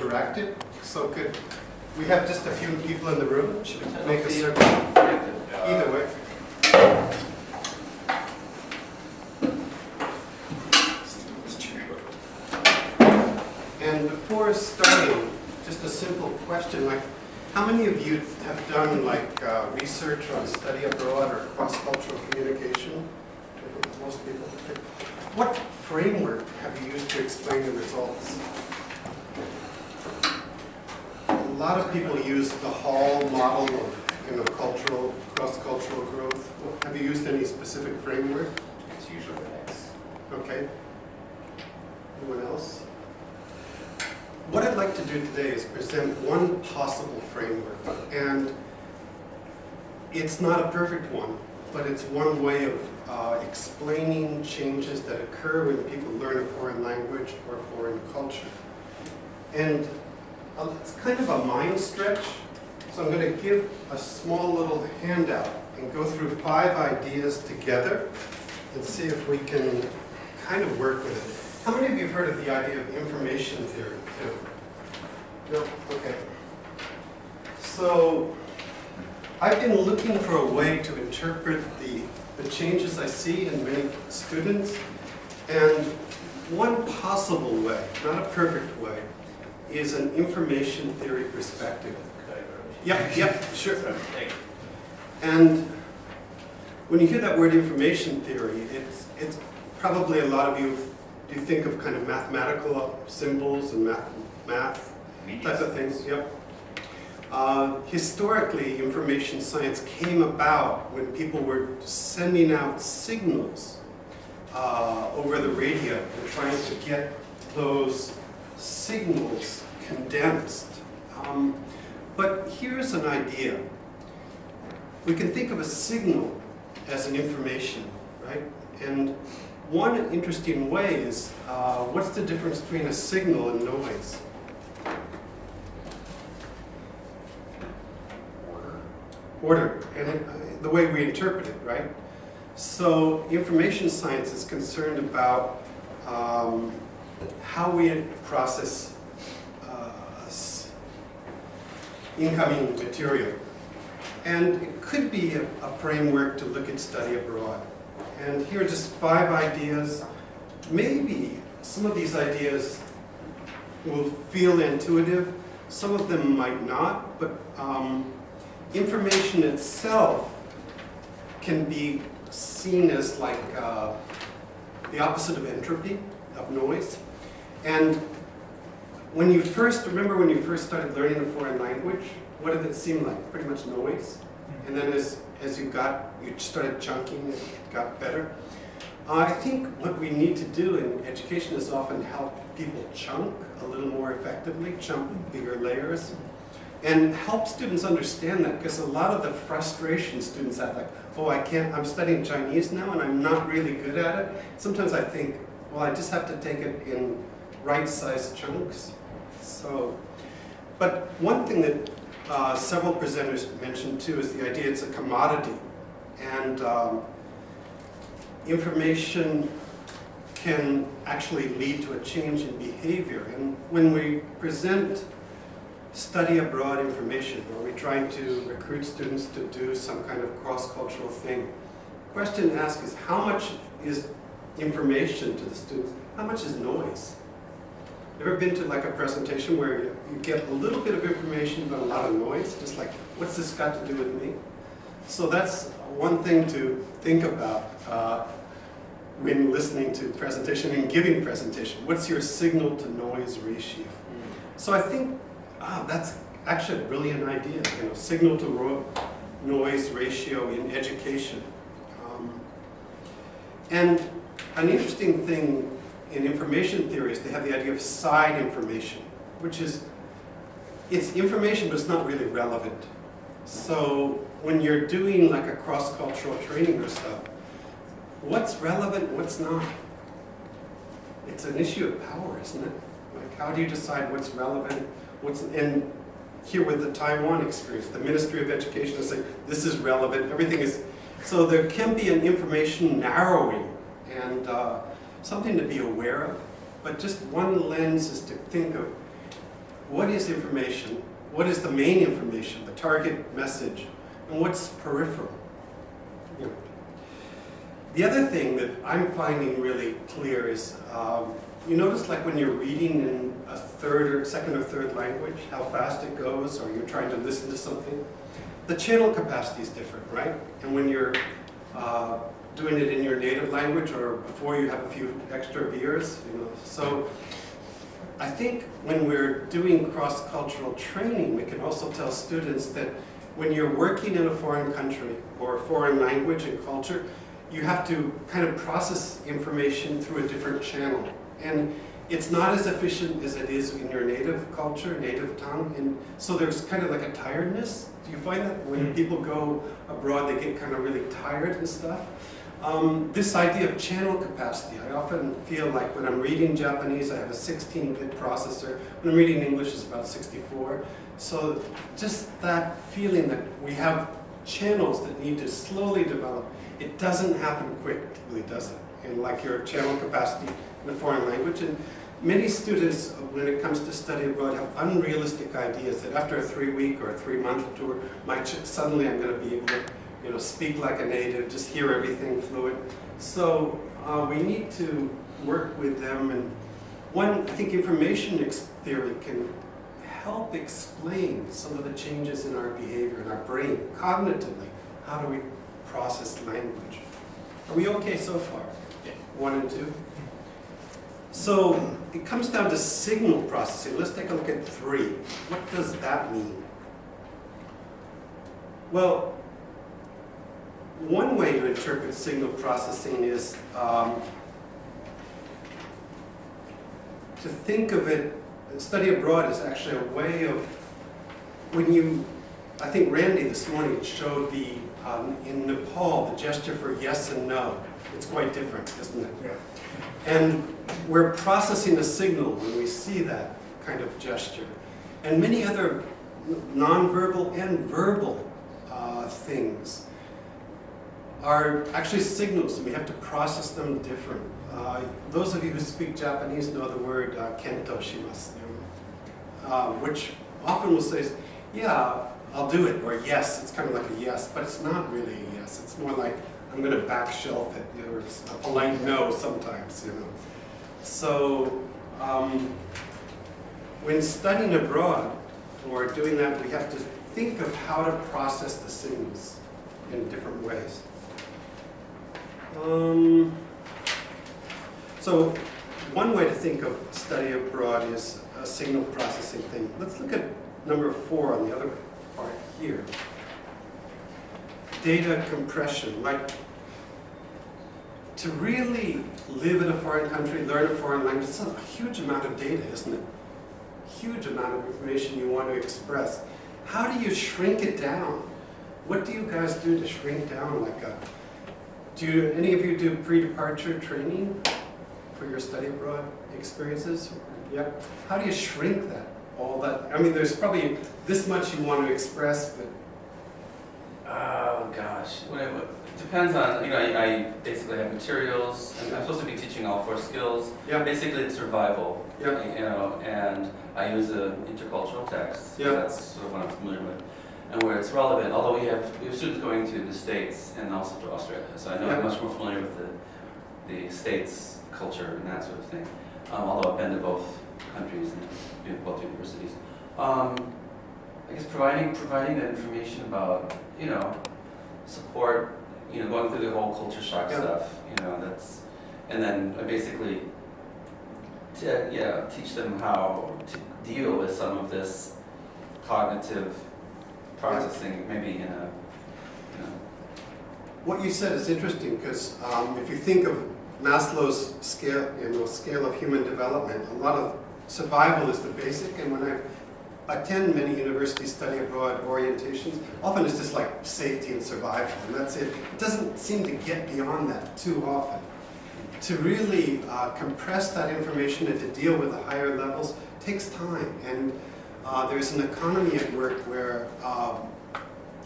interactive. So could we have just a few people in the room? Should we make a circle? Either way. And before starting, just a simple question, like how many of you have done like research on study abroad or cross-cultural communication? Most people. What framework have you used to explain the results? A lot of people use the Hall model of cultural, cross-cultural growth. Have you used any specific framework? It's usually X. Okay. Anyone else? What I'd like to do today is present one possible framework, and it's not a perfect one, but it's one way of explaining changes that occur when people learn a foreign language or foreign culture. And it's kind of a mind stretch, so I'm going to give a small little handout and go through 5 ideas together and see if we can kind of work with it. How many of you have heard of the idea of information theory? No? Okay. So I've been looking for a way to interpret the changes I see in many students, and one possible way, not a perfect way, is an information theory perspective. Yep, sure. And when you hear that word information theory, it's probably a lot of you think of kind of mathematical symbols and math type of things. Yep. Historically, information science came about when people were sending out signals over the radio and trying to get those signals condensed. But here's an idea. We can think of a signal as an information, right? And one interesting way is, what's the difference between a signal and noise? Order, and the way we interpret it, right? So information science is concerned about how we process incoming material. And it could be a framework to look at study abroad. And here are just 5 ideas. Maybe some of these ideas will feel intuitive, some of them might not, but information itself can be seen as like the opposite of entropy, of noise. And when you first started learning a foreign language, what did it seem like? Pretty much noise. And then as you started chunking, it got better. I think what we need to do in education is often help people chunk a little more effectively, chunk bigger layers, and help students understand that, because a lot of the frustration students have, like, oh, I'm studying Chinese now and I'm not really good at it. Sometimes I think, well, I just have to take it in right-sized chunks. So, but one thing that several presenters mentioned too is the idea it's a commodity, and information can actually lead to a change in behavior. And when we present study abroad information, or we're trying to recruit students to do some kind of cross-cultural thing, the question asked is, how much is information to the students? How much is noise? Ever been to like a presentation where you get a little bit of information but a lot of noise? Just like, what's this got to do with me? So that's one thing to think about when listening to presentation and giving presentation. What's your signal to noise ratio? So I think that's actually a brilliant idea, signal to noise ratio in education. And an interesting thing in information theory is they have the idea of side information, which is, it's information but it's not really relevant. So when you're doing like a cross-cultural training or stuff, what's relevant, what's not? It's an issue of power, isn't it? Like, how do you decide what's relevant? And here with the Taiwan experience, the Ministry of Education is saying, this is relevant, everything is, so there can be an information narrowing and something to be aware of. But just one lens is to think of, what is information, what is the main information, the target message, and what's peripheral. You know. The other thing that I'm finding really clear is, you notice like when you're reading in a second or third language, how fast it goes, or you're trying to listen to something. The channel capacity is different, right? And when you're doing it in your native language or before you have a few extra beers, you know. So I think when we're doing cross-cultural training, we can also tell students that when you're working in a foreign country or a foreign language and culture, you have to kind of process information through a different channel. And it's not as efficient as it is in your native culture, native tongue. And so there's kind of like a tiredness. Do you find that when people go abroad, they get kind of really tired and stuff? This idea of channel capacity, I often feel like when I'm reading Japanese, I have a 16-bit processor. When I'm reading English, it's about 64. So just that feeling that we have channels that need to slowly develop. It doesn't happen quickly, does it? And like your channel capacity in a foreign language. And many students, when it comes to study abroad, have unrealistic ideas that after a 3-week or a 3-month tour, suddenly I'm going to be able to, you know, speak like a native, just hear everything fluid. So we need to work with them. And I think information theory can help explain some of the changes in our behavior, in our brain, cognitively. How do we process language? Are we okay so far? Yeah. 1 and 2? So it comes down to signal processing. Let's take a look at 3. What does that mean? Well, one way to interpret signal processing is to think of it, study abroad is actually a way of, I think Randy this morning showed in Nepal, the gesture for yes and no. It's quite different, isn't it? Yeah. And we're processing a signal when we see that kind of gesture. And many other nonverbal and verbal things are actually signals, and we have to process them different. Those of you who speak Japanese know the word kento shimasu, which often will say, yeah, I'll do it, or yes. It's kind of like a yes, but it's not really a yes. It's more like I'm going to back shelf it, you know, or it's a polite no sometimes, you know. So when studying abroad or doing that, we have to think of how to process the signals in different ways. So one way to think of study abroad is a signal processing thing. Let's look at number 4 on the other part here. Data compression. Like, to really live in a foreign country, learn a foreign language, it's a huge amount of data, isn't it? Huge amount of information you want to express. How do you shrink it down? What do you guys do to shrink down like a... Do any of you do pre-departure training for your study abroad experiences? Yeah. How do you shrink that? All that? I mean, there's probably this much you want to express, but... Oh gosh, it depends on, you know, I basically have materials, and I'm supposed to be teaching all 4 skills. Yeah. Basically it's survival, Yeah. you know, and I use an intercultural text. Yeah. That's sort of what I'm familiar with. And where it's relevant, although we have students going to the States and also to Australia, so I know I'm much more familiar with the States culture and that sort of thing. Although I've been to both countries and both universities. I guess providing the information about, you know, support, you know, going through the whole culture shock stuff, you know, that's, and then I basically, teach them how to deal with some of this cognitive processing, maybe in a, you know. What you said is interesting because if you think of Maslow's scale, scale of human development, a lot of survival is the basic, and when I attend many university study abroad orientations, often it's just like safety and survival, and that's it. It doesn't seem to get beyond that too often. To really compress that information and to deal with the higher levels takes time, and there's an economy at work where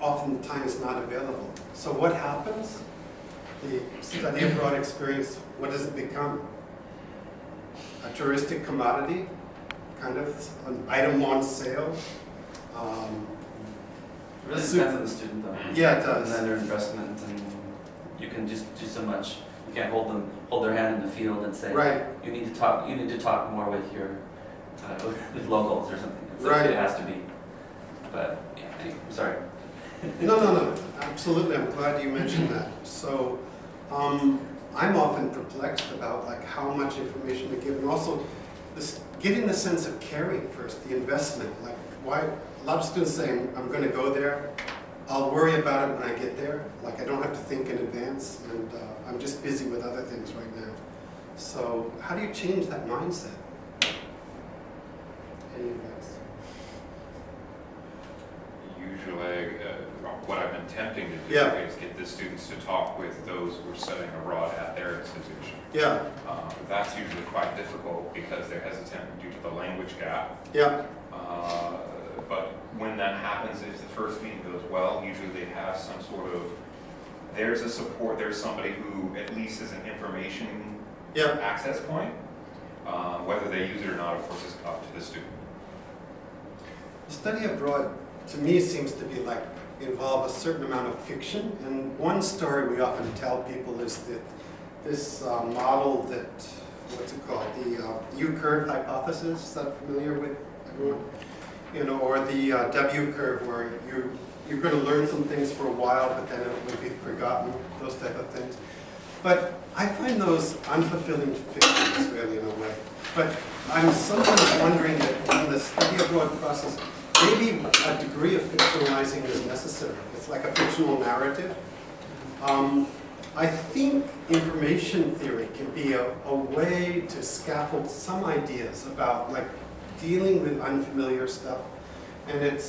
often time is not available. So what happens? The study abroad experience, what does it become? A touristic commodity? kind of an item on sale. It really depends on the student though. Yeah, it does. And then their investment, and you can just do so much. You can't hold their hand in the field and say, Right. you need to talk more with your, with locals or something. It's Right. It has to be. But, yeah, anyway, I'm sorry. No, absolutely. I'm glad you mentioned that. So, I'm often perplexed about like how much information to give, and also this getting the sense of caring first, the investment. Like, why? A lot of students saying, "I'm going to go there. I'll worry about it when I get there. Like, I don't have to think in advance, and I'm just busy with other things right now." So, how do you change that mindset? Any advice? Usually, what I've been attempting to do Yeah. is get the students to talk with those who are studying abroad at their institution. Yeah, That's usually quite difficult because they're hesitant due to the language gap. yeah, But when that happens, if the first meeting goes well, usually they have some sort of, there's a support, there's somebody who at least is an information yeah. access point. Whether they use it or not, of course, is up to the student. Study abroad, to me, seems to be like involve a certain amount of fiction. And one story we often tell people is that this model that, what's it called, the U-curve hypothesis. Is that familiar with everyone? You know, or the W curve, where you're going to learn some things for a while, but then it will be forgotten. Those type of things. But I find those unfulfilling fictions, really, in a way. But I'm sometimes wondering that in the study abroad process, maybe a degree of fictionalizing is necessary. It's like a fictional narrative. I think information theory can be a way to scaffold some ideas about like dealing with unfamiliar stuff, and it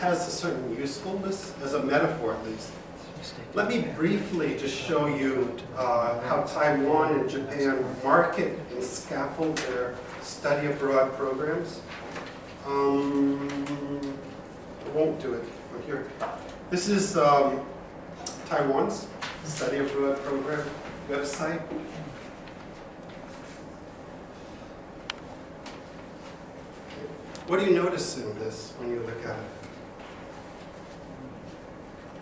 has a certain usefulness as a metaphor, at least. Let me briefly just show you how Taiwan and Japan market and scaffold their study abroad programs. I won't do it from here. This is Taiwan's study abroad program website. What do you notice in this when you look at it?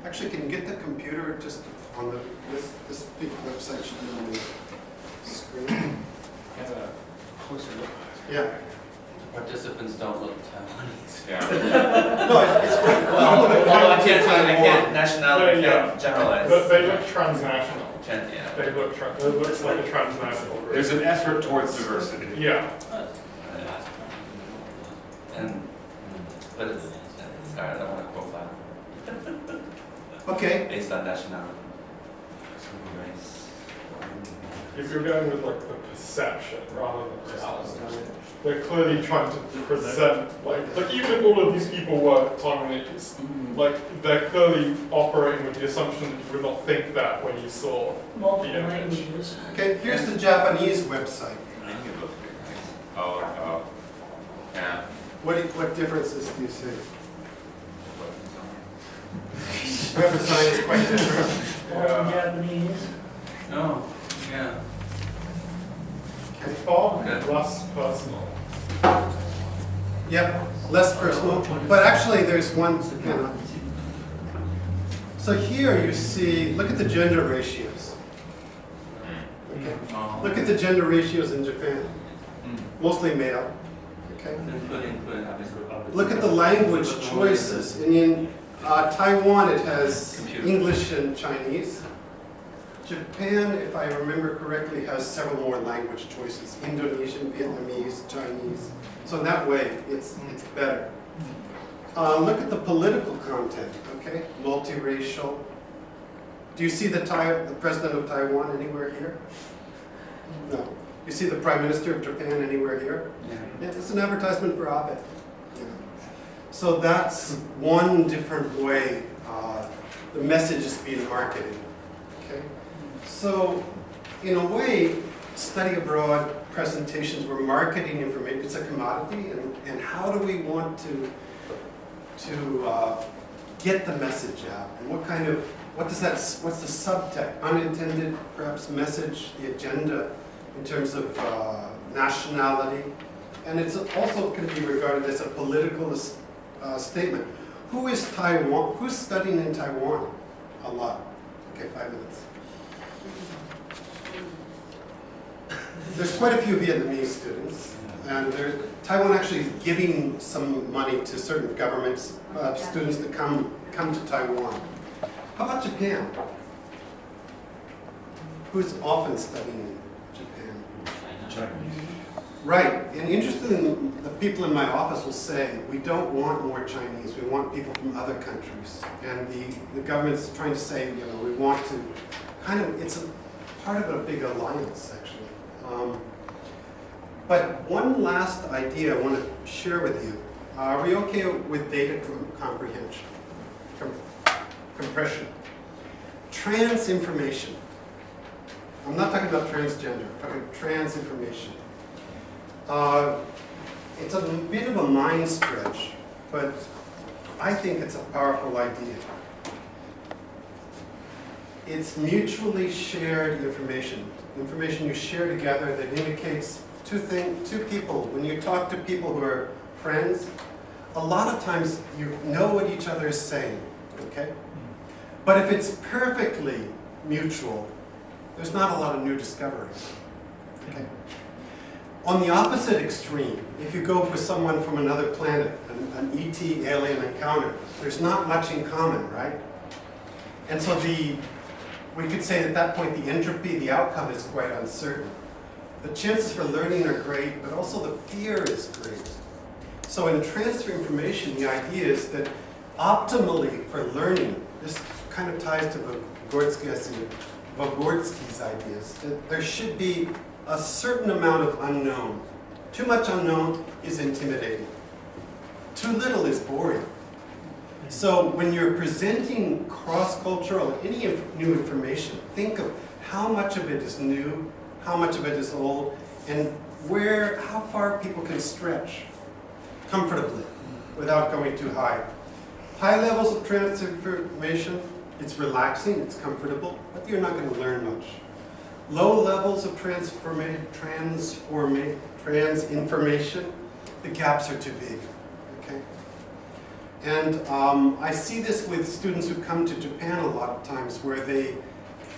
Actually, can you get the computer just on the, this big website should be on the screen? Have a closer look. Yeah. Participants don't look Taiwanese. Yeah. No, it's great. Well, I can't nationality, I can't generalize. They look transnational. Yeah. They look it looks like a transnational group. There's an effort towards diversity. Yeah. But it's hard, I don't want to profile Okay. based on nationality. Race. If you're going with like the perception rather than reality, they're clearly trying to present like even if all of these people were Taiwanese, like they're clearly operating with the assumption that you would not think that when you saw multiple the image. languages. Okay, here's the Japanese website. I think it looks good. Oh, yeah. What differences do you see? Web design is quite different. All Japanese. No, yeah. Okay. Far Okay. less personal. Yep, less personal, but actually there's one, you know. So here you see, look at the gender ratios. Okay. Look at the gender ratios in Japan, mostly male. Okay. Including obviously. Look at the language choices. And in Taiwan, it has Computer. English and Chinese. Japan, if I remember correctly, has several more language choices: Indonesian, Vietnamese, Chinese. So in that way, it's better. Look at the political content. Okay, multiracial. Do you see the president of Taiwan anywhere here? No. You see the prime minister of Japan anywhere here? Yeah, it's an advertisement for op-ed. Yeah. So that's one different way the message is being marketed. Okay. So in a way, study abroad presentations were marketing information. It's a commodity, and how do we want to get the message out? And what's the subtext, unintended perhaps message, the agenda in terms of nationality and it's also can be regarded as a political statement. Who is Taiwan? Who's studying in Taiwan? A lot. Okay, 5 minutes. There's quite a few Vietnamese students, and Taiwan actually is giving some money to certain governments, students that come to Taiwan. How about Japan? Who's often studying in Japan? Chinese. Right, and interestingly, the people in my office will say, we don't want more Chinese, we want people from other countries. And the government's trying to say, you know, we want to it's a part of a big alliance, actually. But one last idea I want to share with you. Are we okay with data comprehension? Compression. Trans information. I'm not talking about transgender, I'm talking trans information. It's a bit of a mind stretch, but I think it's a powerful idea. It's mutually shared information. Information you share together that indicates two people. When you talk to people who are friends, a lot of times you know what each other is saying, okay? But if it's perfectly mutual, there's not a lot of new discoveries, okay? On the opposite extreme, if you go for someone from another planet, an ET alien encounter, there's not much in common, right? And so we could say at that point the entropy, the outcome is quite uncertain. The chances for learning are great, but also the fear is great. So in transfer information, the idea is that optimally for learning, this kind of ties to Vygotsky's ideas, that there should be a certain amount of unknown. Too much unknown is intimidating. Too little is boring. So when you're presenting cross-cultural, any new information, think of how much of it is new, how much of it is old, and how far people can stretch comfortably without going too high. High levels of transformation, it's relaxing, it's comfortable, but you're not going to learn much. Low levels of transinformation, the gaps are too big. Okay? And I see this with students who come to Japan a lot of times where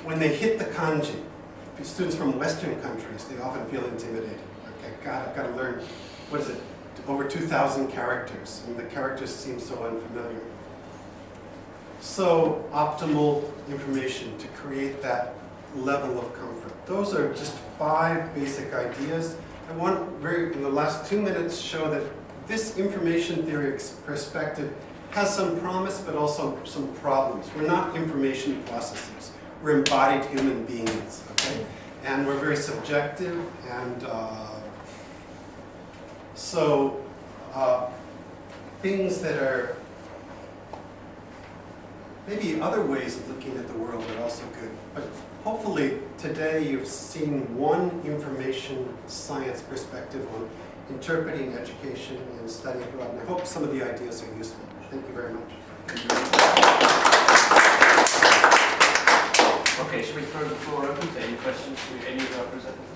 when they hit the kanji, students from Western countries, they often feel intimidated. Okay, God, I've got to learn, what is it, over 2,000 characters, and the characters seem so unfamiliar. So optimal information to create that level of comfort. Those are just 5 basic ideas. I want in the last 2 minutes show that this information theory perspective has some promise but also some problems. We're not information processors. We're embodied human beings, okay? And we're very subjective, and so things that are maybe other ways of looking at the world are also good. But hopefully today you've seen one information science perspective on interpreting education and study abroad. And I hope some of the ideas are useful. Thank you very much. Okay, should we throw the floor open to any questions to any of our presenters?